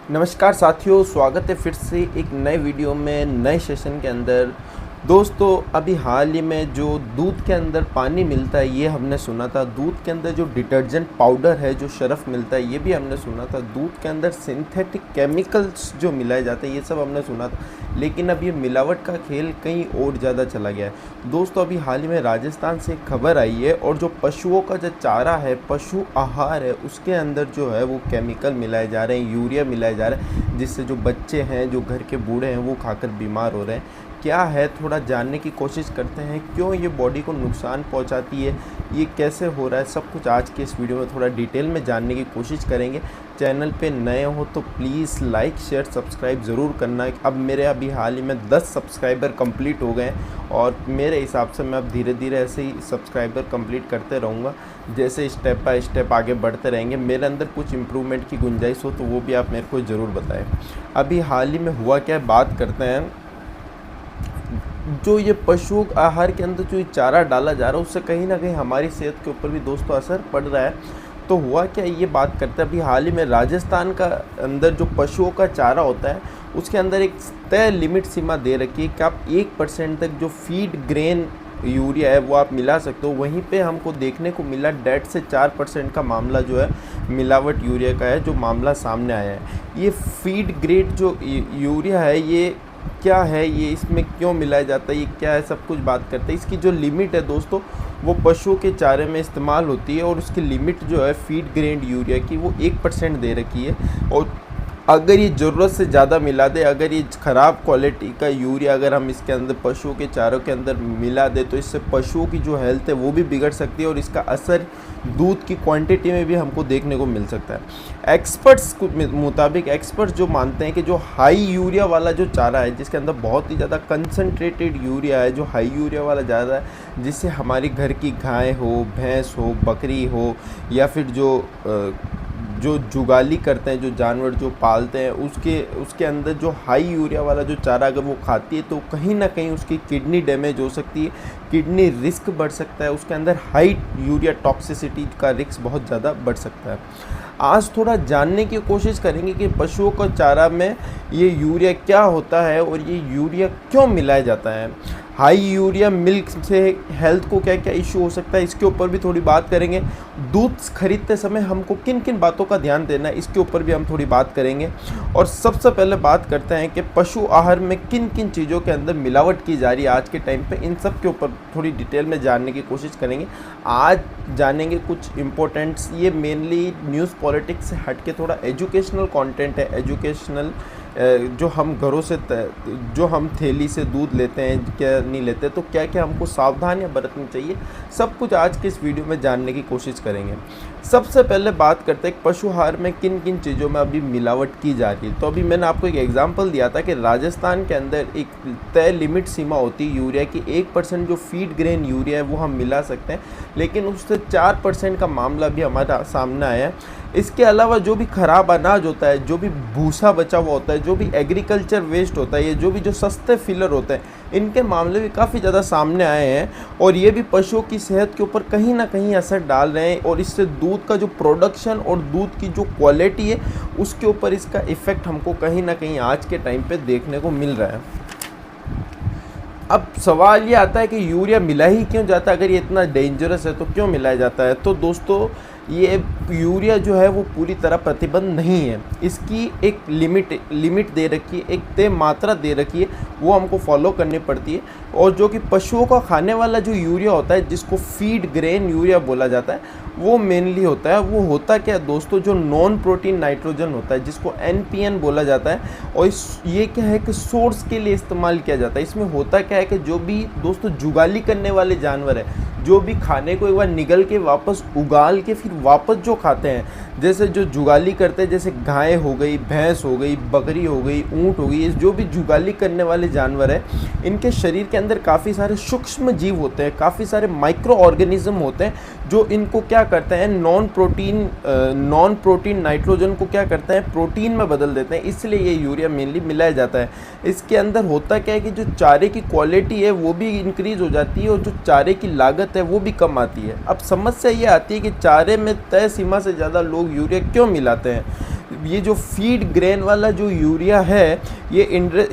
नमस्कार साथियों, स्वागत है फिर से एक नए वीडियो में नए सेशन के अंदर। दोस्तों, अभी हाल ही में जो दूध के अंदर पानी मिलता है ये हमने सुना था। दूध के अंदर जो डिटर्जेंट पाउडर है, जो सरफ मिलता है, ये भी हमने सुना था। दूध के अंदर सिंथेटिक केमिकल्स जो मिलाए जाते हैं ये सब हमने सुना था। लेकिन अब ये मिलावट का खेल कहीं और ज़्यादा चला गया है। दोस्तों, अभी हाल ही में राजस्थान से एक खबर आई है और जो पशुओं का जो चारा है, पशु आहार है, उसके अंदर जो है वो केमिकल मिलाए जा रहे हैं, यूरिया मिलाया जा रहा है, जिससे जो बच्चे हैं, जो घर के बूढ़े हैं, वो खाकर बीमार हो रहे हैं। क्या है, थोड़ा जानने की कोशिश करते हैं क्यों ये बॉडी को नुकसान पहुंचाती है, ये कैसे हो रहा है, सब कुछ आज के इस वीडियो में थोड़ा डिटेल में जानने की कोशिश करेंगे। चैनल पे नए हो तो प्लीज़ लाइक शेयर सब्सक्राइब ज़रूर करना। अब मेरे अभी हाल ही में 10 सब्सक्राइबर कंप्लीट हो गए हैं और मेरे हिसाब से मैं अब धीरे धीरे ऐसे ही सब्सक्राइबर कंप्लीट करते रहूँगा। जैसे स्टेप बाय स्टेप आगे बढ़ते रहेंगे, मेरे अंदर कुछ इम्प्रूवमेंट की गुंजाइश हो तो वो भी आप मेरे को ज़रूर बताएं। अभी हाल ही में हुआ क्या है, बात करते हैं। जो ये पशु आहार के अंदर जो ये चारा डाला जा रहा है, उससे कहीं ना कहीं हमारी सेहत के ऊपर भी दोस्तों असर पड़ रहा है। तो हुआ क्या, ये बात करते हैं। अभी हाल ही में राजस्थान का अंदर जो पशुओं का चारा होता है, उसके अंदर एक तय लिमिट सीमा दे रखी है कि आप 1% तक जो फीड ग्रेन यूरिया है वो आप मिला सकते हो। वहीं पे हमको देखने को मिला 1.5 से 4% का मामला जो है मिलावट यूरिया का है, जो मामला सामने आया है। ये फीड ग्रेड जो यूरिया है, ये क्या है, ये इसमें क्यों मिलाया जाता है, ये क्या है, सब कुछ बात करते हैं। इसकी जो लिमिट है दोस्तों, वो पशुओं के चारे में इस्तेमाल होती है और उसकी लिमिट जो है फीड ग्रेड यूरिया की वो 1% दे रखी है। और अगर ये ज़रूरत से ज़्यादा मिला दे, अगर ये ख़राब क्वालिटी का यूरिया अगर हम इसके अंदर पशुओं के चारों के अंदर मिला दे, तो इससे पशुओं की जो हेल्थ है वो भी बिगड़ सकती है और इसका असर दूध की क्वांटिटी में भी हमको देखने को मिल सकता है। एक्सपर्ट्स मुताबिक एक्सपर्ट्स जो मानते हैं कि जो हाई यूरिया वाला जो चारा है, जिसके अंदर बहुत ही ज़्यादा कंसनट्रेटेड यूरिया है, जो हाई यूरिया वाला ज़्यादा है, जिससे हमारी घर की गाय हो, भैंस हो, बकरी हो, या फिर जो जुगाली करते हैं, जो जानवर जो पालते हैं, उसके अंदर जो हाई यूरिया वाला जो चारा अगर वो खाती है तो कहीं ना कहीं उसकी किडनी डैमेज हो सकती है, किडनी रिस्क बढ़ सकता है, उसके अंदर हाई यूरिया टॉक्सिसिटी का रिस्क बहुत ज़्यादा बढ़ सकता है। आज थोड़ा जानने की कोशिश करेंगे कि पशुओं का चारा में ये यूरिया क्या होता है और ये यूरिया क्यों मिलाया जाता है। हाई यूरिया मिल्क से हेल्थ को क्या क्या इशू हो सकता है, इसके ऊपर भी थोड़ी बात करेंगे। दूध खरीदते समय हमको किन किन बातों का ध्यान देना है, इसके ऊपर भी हम थोड़ी बात करेंगे। और सबसे पहले बात करते हैं कि पशु आहार में किन किन चीज़ों के अंदर मिलावट की जा रही है आज के टाइम पे, इन सब के ऊपर थोड़ी डिटेल में जानने की कोशिश करेंगे। आज जानेंगे कुछ इम्पोर्टेंट्स, ये मेनली न्यूज़ पॉलिटिक्स से हट के थोड़ा एजुकेशनल कंटेंट है। एजुकेशनल जो हम घरों से जो हम थैली से दूध लेते हैं, क्या नहीं लेते, तो क्या क्या हमको सावधानियां बरतनी चाहिए, सब कुछ आज के इस वीडियो में जानने की कोशिश करेंगे। सबसे पहले बात करते हैं पशु आहार में किन किन चीज़ों में अभी मिलावट की जा रही है। तो अभी मैंने आपको एक एग्जांपल दिया था कि राजस्थान के अंदर एक तय लिमिट सीमा होती है यूरिया की, 1% जो फीड ग्रेन यूरिया है वो हम मिला सकते हैं, लेकिन उससे 4% का मामला भी हमारा सामने आया है। इसके अलावा जो भी ख़राब अनाज होता है, जो भी भूसा बचा हुआ होता है, जो भी एग्रीकल्चर वेस्ट होता है, ये जो भी जो सस्ते फिलर होते हैं, इनके मामले भी काफ़ी ज़्यादा सामने आए हैं और ये भी पशुओं की सेहत के ऊपर कहीं ना कहीं असर डाल रहे हैं और इससे दूध का जो प्रोडक्शन और दूध की जो क्वालिटी है उसके ऊपर इसका इफ़ेक्ट हमको कहीं ना कहीं आज के टाइम पे देखने को मिल रहा है। अब सवाल ये आता है कि यूरिया मिला ही क्यों जाता है, अगर ये इतना डेंजरस है तो क्यों मिलाया जाता है। तो दोस्तों, ये यूरिया जो है वो पूरी तरह प्रतिबंध नहीं है, इसकी एक लिमिट दे रखी है, एक तय मात्रा दे रखी है, वो हमको फॉलो करनी पड़ती है। और जो कि पशुओं का खाने वाला जो यूरिया होता है, जिसको फीड ग्रेन यूरिया बोला जाता है, वो मेनली होता है, वो होता क्या है दोस्तों, जो नॉन प्रोटीन नाइट्रोजन होता है, जिसको NPN बोला जाता है। और ये क्या है कि सोर्स के लिए इस्तेमाल किया जाता है। इसमें होता क्या है कि जो भी दोस्तों जुगाली करने वाले जानवर है, जो भी खाने को एक बार निगल के वापस उगाल के फिर वापस जो खाते हैं, जैसे जो जुगाली करते हैं, जैसे गाय हो गई, भैंस हो गई, बकरी हो गई, ऊँट हो गई, ये जो भी जुगाली करने वाले जानवर है, इनके शरीर के अंदर काफ़ी सारे सूक्ष्म जीव होते हैं, काफ़ी सारे माइक्रो ऑर्गेनिज्म होते हैं, जो इनको क्या करते हैं, नॉन प्रोटीन नाइट्रोजन को क्या करते हैं, प्रोटीन में बदल देते हैं। इसलिए ये यूरिया मेनली मिलाया जाता है। इसके अंदर होता क्या है कि जो चारे की क्वालिटी है वो भी इंक्रीज़ हो जाती है और जो चारे की लागत है वो भी कम आती है। अब समस्या ये आती है कि चारे में तय सीमा से ज़्यादा लोग यूरिया क्यों मिलाते हैं। ये जो फीड ग्रेन वाला जो यूरिया है, ये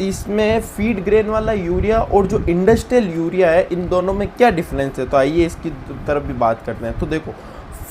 इसमें फीड ग्रेन वाला यूरिया और जो इंडस्ट्रियल यूरिया है, इन दोनों में क्या डिफरेंस है? तो आइए इसकी तरफ भी बात करते हैं। तो देखो,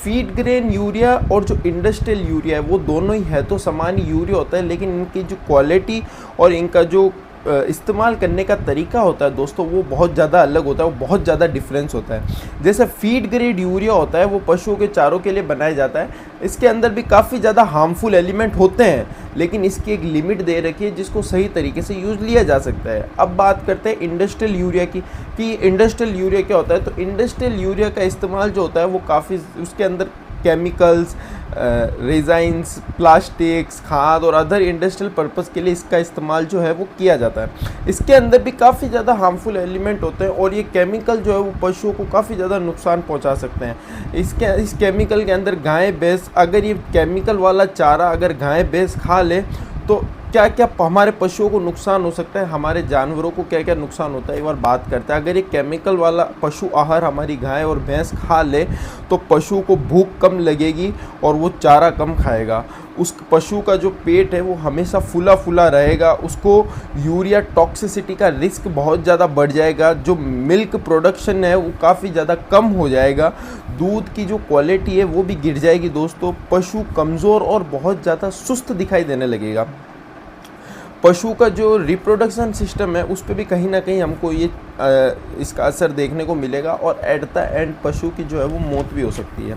फीड ग्रेन यूरिया और जो इंडस्ट्रियल यूरिया है वो दोनों ही है तो समान यूरिया होता है, लेकिन इनकी जो क्वालिटी और इनका जो इस्तेमाल करने का तरीका होता है दोस्तों, वो बहुत ज़्यादा अलग होता है, वो बहुत ज़्यादा डिफरेंस होता है। जैसे फीड ग्रेड यूरिया होता है, वो पशुओं के चारों के लिए बनाया जाता है। इसके अंदर भी काफ़ी ज़्यादा हार्मफुल एलिमेंट होते हैं, लेकिन इसकी एक लिमिट दे रखी है जिसको सही तरीके से यूज़ लिया जा सकता है। अब बात करते हैं इंडस्ट्रियल यूरिया की, कि इंडस्ट्रियल यूरिया क्या होता है। तो इंडस्ट्रियल यूरिया का इस्तेमाल जो होता है वो काफ़ी, उसके अंदर केमिकल्स, रेजाइंस, प्लास्टिक्स, खाद और अदर इंडस्ट्रियल पर्पस के लिए इसका इस्तेमाल जो है वो किया जाता है। इसके अंदर भी काफ़ी ज़्यादा हार्मफुल एलिमेंट होते हैं और ये केमिकल जो है वो पशुओं को काफ़ी ज़्यादा नुकसान पहुंचा सकते हैं। इस केमिकल के अंदर गाय भैंस, अगर ये केमिकल वाला चारा अगर गाय भैंस खा ले तो क्या क्या हमारे पशुओं को नुकसान हो सकता है, हमारे जानवरों को क्या क्या नुकसान होता है, एक बार बात करते हैं। अगर ये केमिकल वाला पशु आहार हमारी गाय और भैंस खा ले तो पशु को भूख कम लगेगी और वो चारा कम खाएगा। उस पशु का जो पेट है वो हमेशा फूला फूला रहेगा, उसको यूरिया टॉक्सिसिटी का रिस्क बहुत ज़्यादा बढ़ जाएगा, जो मिल्क प्रोडक्शन है वो काफ़ी ज़्यादा कम हो जाएगा, दूध की जो क्वालिटी है वो भी गिर जाएगी दोस्तों। पशु कमज़ोर और बहुत ज़्यादा सुस्त दिखाई देने लगेगा। पशु का जो रिप्रोडक्शन सिस्टम है उस पर भी कहीं ना कहीं हमको ये इसका असर देखने को मिलेगा और एट द एंड पशु की जो है वो मौत भी हो सकती है।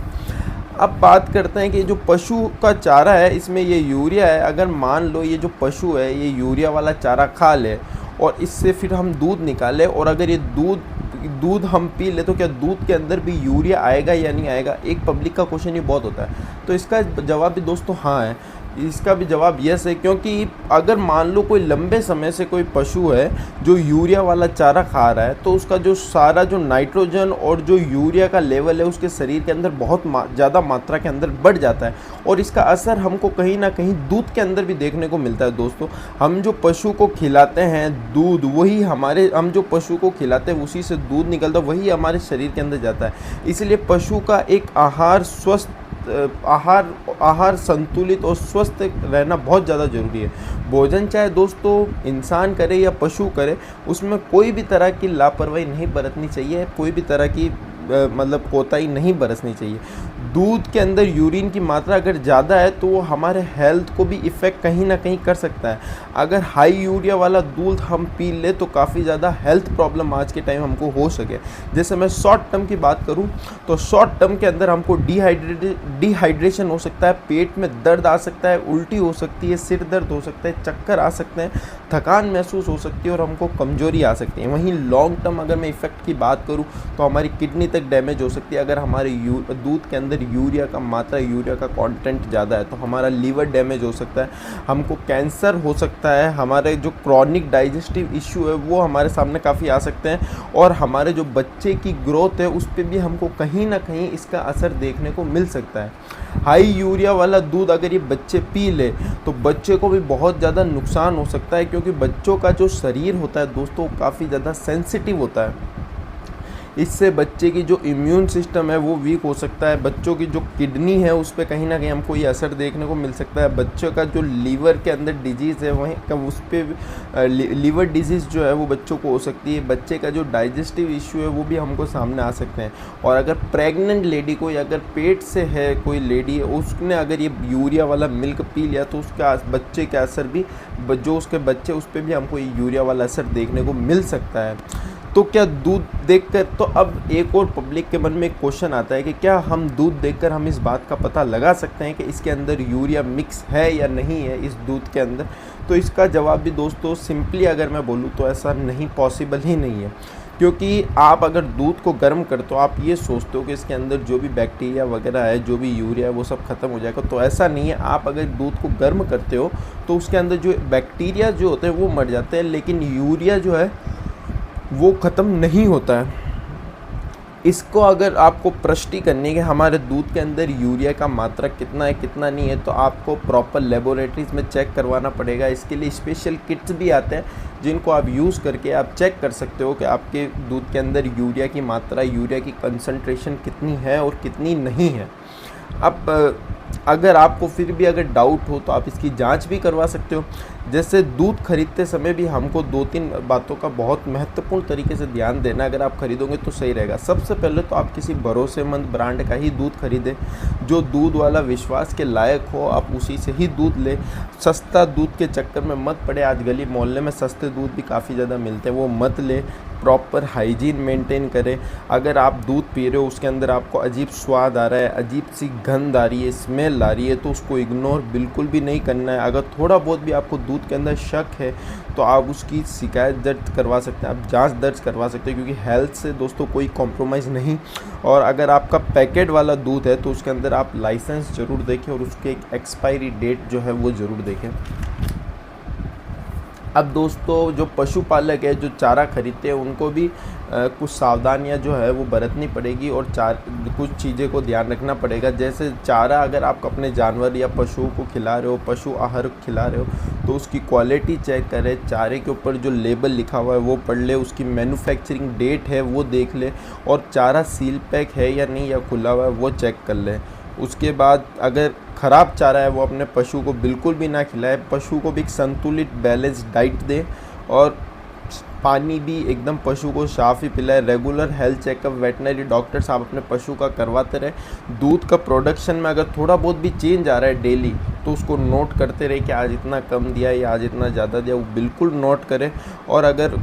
अब बात करते हैं कि जो पशु का चारा है इसमें ये यूरिया है। अगर मान लो ये जो पशु है ये यूरिया वाला चारा खा ले और इससे फिर हम दूध निकालें और अगर ये दूध हम पी ले तो क्या दूध के अंदर भी यूरिया आएगा या नहीं आएगा? एक पब्लिक का क्वेश्चन ये बहुत होता है। तो इसका जवाब भी दोस्तों हाँ है, इसका भी जवाब यस है, क्योंकि अगर मान लो कोई लंबे समय से कोई पशु है जो यूरिया वाला चारा खा रहा है तो उसका जो सारा जो नाइट्रोजन और जो यूरिया का लेवल है उसके शरीर के अंदर बहुत ज़्यादा मात्रा के अंदर बढ़ जाता है और इसका असर हमको कहीं ना कहीं दूध के अंदर भी देखने को मिलता है दोस्तों। हम जो पशु को खिलाते हैं दूध, वही हम जो पशु को खिलाते हैं उसी से दूध निकलता है, वही हमारे शरीर के अंदर जाता है। इसलिए पशु का एक आहार संतुलित और स्वस्थ रहना बहुत ज़्यादा ज़रूरी है। भोजन चाहे दोस्तों इंसान करे या पशु करे, उसमें कोई भी तरह की लापरवाही नहीं बरतनी चाहिए, कोई भी तरह की मतलब कोताही नहीं बरतनी चाहिए। दूध के अंदर यूरिन की मात्रा अगर ज़्यादा है तो वो हमारे हेल्थ को भी इफ़ेक्ट कहीं ना कहीं कर सकता है। अगर हाई यूरिया वाला दूध हम पी ले तो काफ़ी ज़्यादा हेल्थ प्रॉब्लम आज के टाइम हमको हो सके। जैसे मैं शॉर्ट टर्म की बात करूं तो शॉर्ट टर्म के अंदर हमको डिहाइड्रेशन हो सकता है, पेट में दर्द आ सकता है, उल्टी हो सकती है, सिर दर्द हो सकता है, चक्कर आ सकते हैं, थकान महसूस हो सकती है और हमको कमजोरी आ सकती है। वहीं लॉन्ग टर्म अगर मैं इफ़ेक्ट की बात करूँ तो हमारी किडनी तक डैमेज हो सकती है। अगर हमारे दूध के अंदर यूरिया का कंटेंट ज़्यादा है तो हमारा लीवर डैमेज हो सकता है, हमको कैंसर हो सकता है, हमारे जो क्रॉनिक डाइजेस्टिव इश्यू है वो हमारे सामने काफ़ी आ सकते हैं और हमारे जो बच्चे की ग्रोथ है उस पर भी हमको कहीं ना कहीं इसका असर देखने को मिल सकता है। हाई यूरिया वाला दूध अगर ये बच्चे पी ले तो बच्चे को भी बहुत ज़्यादा नुकसान हो सकता है, क्योंकि बच्चों का जो शरीर होता है दोस्तों काफ़ी ज़्यादा सेंसिटिव होता है। इससे बच्चे की जो इम्यून सिस्टम है वो वीक हो सकता है, बच्चों की जो किडनी है उस पर कहीं ना कहीं हमको ये असर देखने को मिल सकता है, बच्चों का जो लीवर के अंदर डिजीज़ है वहीं उस पर लीवर डिजीज़ जो है वो बच्चों को हो सकती है, बच्चे का जो डाइजेस्टिव इश्यू है वो भी हमको सामने आ सकते हैं। और अगर प्रेग्नेंट लेडी को या अगर पेट से है कोई लेडी उसने अगर ये यूरिया वाला मिल्क पी लिया तो उसका बच्चे का असर भी, जो उसके बच्चे उस पर भी हमको ये यूरिया वाला असर देखने को मिल सकता है। तो क्या दूध देखकर, तो अब एक और पब्लिक के मन में एक क्वेश्चन आता है कि क्या हम दूध देखकर हम इस बात का पता लगा सकते हैं कि इसके अंदर यूरिया मिक्स है या नहीं है इस दूध के अंदर? तो इसका जवाब भी दोस्तों सिंपली अगर मैं बोलूँ तो ऐसा नहीं, पॉसिबल ही नहीं है। क्योंकि आप अगर दूध को गर्म करते हो आप ये सोचते हो कि इसके अंदर जो भी बैक्टीरिया वगैरह है, जो भी यूरिया है वो सब ख़त्म हो जाएगा, तो ऐसा नहीं है। आप अगर दूध को गर्म करते हो तो उसके अंदर जो बैक्टीरिया जो होते हैं वो मर जाते हैं, लेकिन यूरिया जो है वो ख़त्म नहीं होता है। इसको अगर आपको पुष्टि करनी है कि हमारे दूध के अंदर यूरिया का मात्रा कितना है कितना नहीं है, तो आपको प्रॉपर लेबोरेटरीज़ में चेक करवाना पड़ेगा। इसके लिए स्पेशल किट्स भी आते हैं जिनको आप यूज़ करके आप चेक कर सकते हो कि आपके दूध के अंदर यूरिया की मात्रा, यूरिया की कंसंट्रेशन कितनी है और कितनी नहीं है। अब अगर आपको फिर भी अगर डाउट हो तो आप इसकी जांच भी करवा सकते हो। जैसे दूध खरीदते समय भी हमको 2-3 बातों का बहुत महत्वपूर्ण तरीके से ध्यान देना, अगर आप खरीदोगे तो सही रहेगा। सबसे पहले तो आप किसी भरोसेमंद ब्रांड का ही दूध खरीदें, जो दूध वाला विश्वास के लायक हो, आप उसी से ही दूध लें। सस्ता दूध के चक्कर में मत पड़े, आज गली मोहल्ले में सस्ते दूध भी काफ़ी ज़्यादा मिलते हैं, वो मत ले। प्रॉपर हाइजीन मेंटेन करें। अगर आप दूध पी रहे हो उसके अंदर आपको अजीब स्वाद आ रहा है, अजीब सी गंध आ रही है, स्मेल आ रही है, तो उसको इग्नोर बिल्कुल भी नहीं करना है। अगर थोड़ा बहुत भी आपको दूध के अंदर शक है तो आप उसकी शिकायत दर्ज करवा सकते हैं, आप जांच दर्ज करवा सकते हैं, क्योंकि हेल्थ से दोस्तों कोई कॉम्प्रोमाइज़ नहीं। और अगर आपका पैकेट वाला दूध है तो उसके अंदर आप लाइसेंस ज़रूर देखें और उसके एक एक्सपायरी डेट जो है वो ज़रूर देखें। अब दोस्तों जो पशुपालक है, जो चारा खरीदते हैं, उनको भी कुछ सावधानियां जो है वो बरतनी पड़ेगी और कुछ चीज़ें को ध्यान रखना पड़ेगा। जैसे चारा अगर आप अपने जानवर या पशुओं को खिला रहे हो, पशु आहार खिला रहे हो, तो उसकी क्वालिटी चेक करें। चारे के ऊपर जो लेबल लिखा हुआ है वो पढ़ ले, उसकी मैन्युफैक्चरिंग डेट है वो देख ले, और चारा सील पैक है या नहीं या खुला हुआ है वो चेक कर ले। उसके बाद अगर ख़राब चारा है वो अपने पशु को बिल्कुल भी ना खिलाए। पशु को भी एक संतुलित बैलेंस डाइट दे और पानी भी एकदम पशु को साफ़ ही पिलाए। Regular health checkup veterinary doctor साहब अपने पशु का करवाते रहे। दूध का प्रोडक्शन में अगर थोड़ा बहुत भी चेंज आ रहा है डेली, तो उसको नोट करते रहे कि आज इतना कम दिया या आज इतना ज़्यादा दिया, वो बिल्कुल नोट करें। और अगर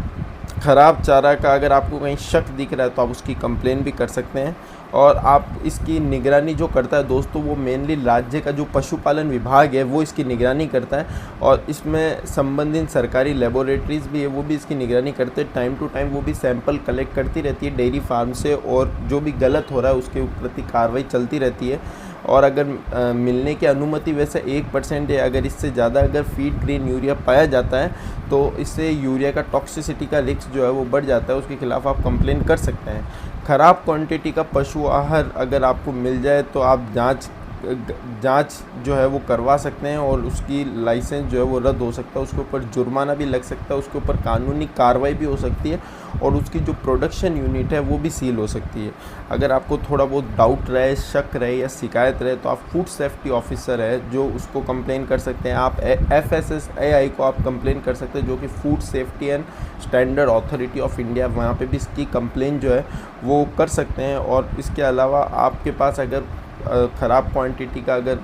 ख़राब चारा का अगर आपको कहीं शक दिख रहा है तो आप उसकी कंप्लेन भी कर सकते हैं। और आप इसकी निगरानी जो करता है दोस्तों, वो मेनली राज्य का जो पशुपालन विभाग है वो इसकी निगरानी करता है, और इसमें संबंधित सरकारी लेबोरेटरीज़ भी है वो भी इसकी निगरानी करते हैं। टाइम टू टाइम वो भी सैंपल कलेक्ट करती रहती है डेयरी फार्म से, और जो भी गलत हो रहा है उसके प्रति कार्रवाई चलती रहती है। और अगर मिलने की अनुमति वैसे 1% है, अगर इससे ज़्यादा अगर फीड ग्रेन यूरिया पाया जाता है तो इससे यूरिया का टॉक्सिसिटी का रिस्क जो है वो बढ़ जाता है, उसके खिलाफ़ आप कंप्लेन कर सकते हैं। ख़राब क्वांटिटी का पशु आहार अगर आपको मिल जाए तो आप जांच जो है वो करवा सकते हैं, और उसकी लाइसेंस जो है वो रद्द हो सकता है, उसके ऊपर जुर्माना भी लग सकता है, उसके ऊपर कानूनी कार्रवाई भी हो सकती है, और उसकी जो प्रोडक्शन यूनिट है वो भी सील हो सकती है। अगर आपको थोड़ा बहुत डाउट रहे, शक रहे या शिकायत रहे तो आप फूड सेफ्टी ऑफिसर है जो उसको कंप्लेन कर सकते हैं। आप FSSAI को आप कंप्लेन कर सकते हैं, जो कि food safety and standard authority of India, वहाँ पे भी इसकी कंप्लेन जो है वो कर सकते हैं। और इसके अलावा आपके पास अगर ख़राब क्वांटिटी का अगर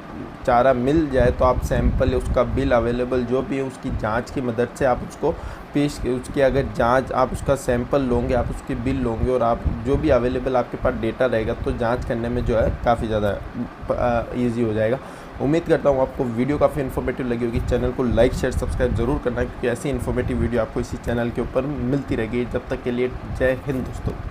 चारा मिल जाए तो आप सैंपल या उसका बिल अवेलेबल जो भी है उसकी जांच की मदद से आप उसको उसकी अगर जांच आप उसका सैंपल लोगे, आप उसकी बिल लोगे, और आप जो भी अवेलेबल आपके पास डेटा रहेगा तो जांच करने में जो है काफ़ी ज़्यादा ईजी हो जाएगा। उम्मीद करता हूँ आपको वीडियो काफ़ी इन्फॉर्मेटिव लगी होगी। चैनल को लाइक शेयर सब्सक्राइब जरूर करना, क्योंकि ऐसी इन्फॉर्मेटिव वीडियो आपको इसी चैनल के ऊपर मिलती रहेगी। जब तक के लिए जय हिंद दोस्तों।